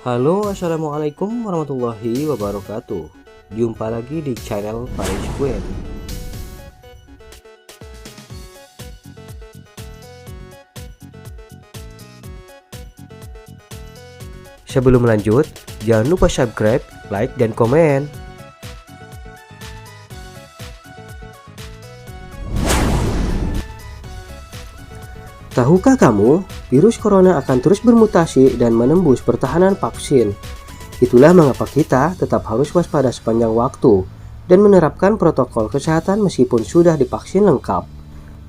Halo, assalamualaikum warahmatullahi wabarakatuh. Jumpa lagi di channel Paris Queen. Sebelum lanjut, jangan lupa subscribe, like, dan komen. Tahukah kamu, virus corona akan terus bermutasi dan menembus pertahanan vaksin. Itulah mengapa kita tetap harus waspada sepanjang waktu dan menerapkan protokol kesehatan meskipun sudah divaksin lengkap.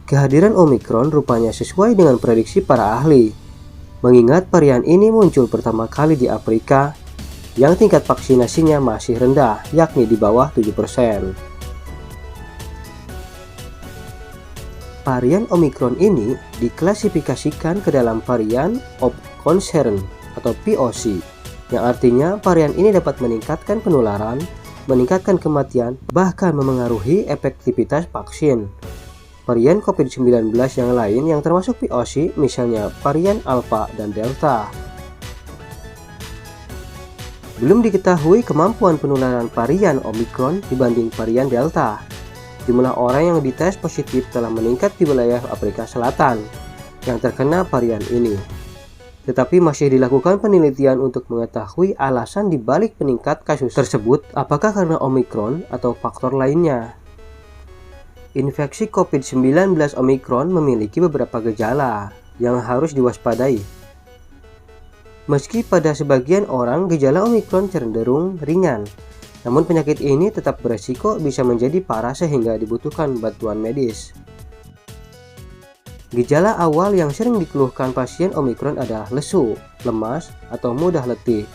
Kehadiran Omikron rupanya sesuai dengan prediksi para ahli. Mengingat varian ini muncul pertama kali di Afrika yang tingkat vaksinasinya masih rendah, yakni di bawah 7%. Varian Omikron ini diklasifikasikan ke dalam varian of concern atau VOC, yang artinya varian ini dapat meningkatkan penularan, meningkatkan kematian, bahkan memengaruhi efektivitas vaksin. Varian COVID-19 yang lain yang termasuk VOC misalnya varian Alpha dan Delta. Belum diketahui kemampuan penularan varian Omikron dibanding varian Delta. Jumlah orang yang dites positif telah meningkat di wilayah Afrika Selatan yang terkena varian ini. Tetapi masih dilakukan penelitian untuk mengetahui alasan dibalik peningkat kasus tersebut, apakah karena Omikron atau faktor lainnya. Infeksi COVID-19 Omikron memiliki beberapa gejala yang harus diwaspadai. Meski pada sebagian orang gejala Omikron cenderung ringan, namun penyakit ini tetap beresiko bisa menjadi parah sehingga dibutuhkan bantuan medis. Gejala awal yang sering dikeluhkan pasien Omikron adalah lesu, lemas, atau mudah letih.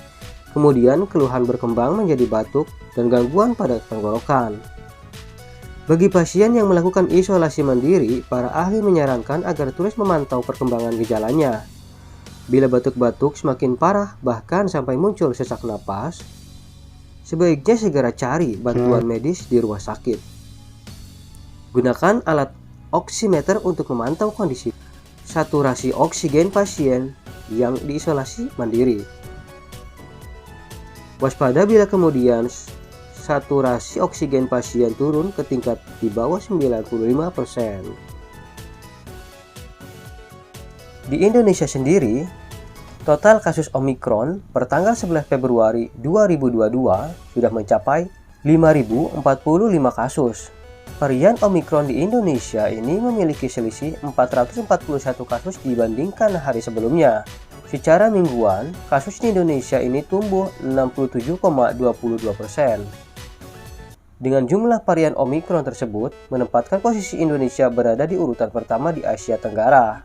Kemudian keluhan berkembang menjadi batuk dan gangguan pada tenggorokan. Bagi pasien yang melakukan isolasi mandiri, para ahli menyarankan agar terus memantau perkembangan gejalanya. Bila batuk-batuk semakin parah bahkan sampai muncul sesak napas, sebaiknya segera cari bantuan medis di rumah sakit. Gunakan alat oximeter untuk memantau kondisi saturasi oksigen pasien yang diisolasi mandiri. Waspada bila kemudian saturasi oksigen pasien turun ke tingkat di bawah 95%. Di Indonesia sendiri, total kasus Omikron per tanggal 11 Februari 2022 sudah mencapai 5.045 kasus. Varian Omikron di Indonesia ini memiliki selisih 441 kasus dibandingkan hari sebelumnya. Secara mingguan, kasus di Indonesia ini tumbuh 67,22%. Dengan jumlah varian Omikron tersebut, menempatkan posisi Indonesia berada di urutan pertama di Asia Tenggara.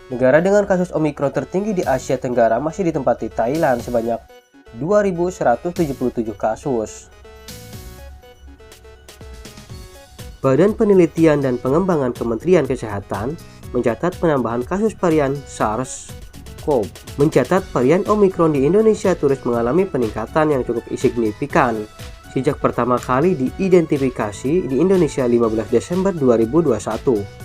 Negara dengan kasus Omikron tertinggi di Asia Tenggara masih ditempati Thailand sebanyak 2.177 kasus. Badan Penelitian dan Pengembangan Kementerian Kesehatan mencatat penambahan kasus varian SARS-CoV. Mencatat varian Omikron di Indonesia terus mengalami peningkatan yang cukup signifikan sejak pertama kali diidentifikasi di Indonesia 15 Desember 2021.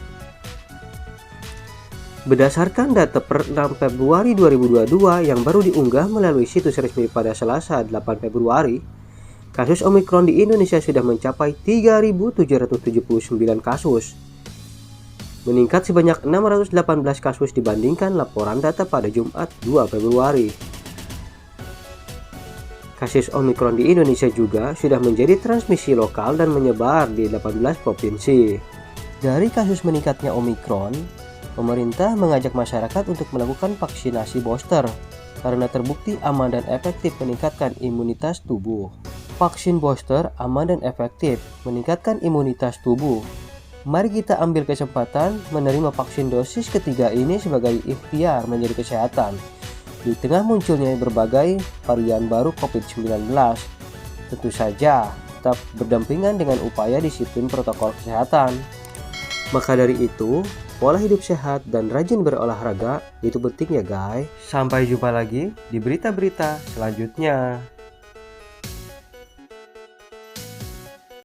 Berdasarkan data per 6 Februari 2022 yang baru diunggah melalui situs resmi pada Selasa 8 Februari, kasus Omikron di Indonesia sudah mencapai 3.779 kasus, meningkat sebanyak 618 kasus dibandingkan laporan data pada Jumat 2 Februari. Kasus Omikron di Indonesia juga sudah menjadi transmisi lokal dan menyebar di 18 provinsi. Dari kasus meningkatnya Omikron, pemerintah mengajak masyarakat untuk melakukan vaksinasi booster karena terbukti aman dan efektif meningkatkan imunitas tubuh. Vaksin booster aman dan efektif meningkatkan imunitas tubuh. Mari kita ambil kesempatan menerima vaksin dosis ketiga ini sebagai ikhtiar menjadi kesehatan. Di tengah munculnya berbagai varian baru COVID-19, tentu saja tetap berdampingan dengan upaya disiplin protokol kesehatan. Maka dari itu, pola hidup sehat dan rajin berolahraga itu penting ya guys. Sampai jumpa lagi di berita-berita selanjutnya.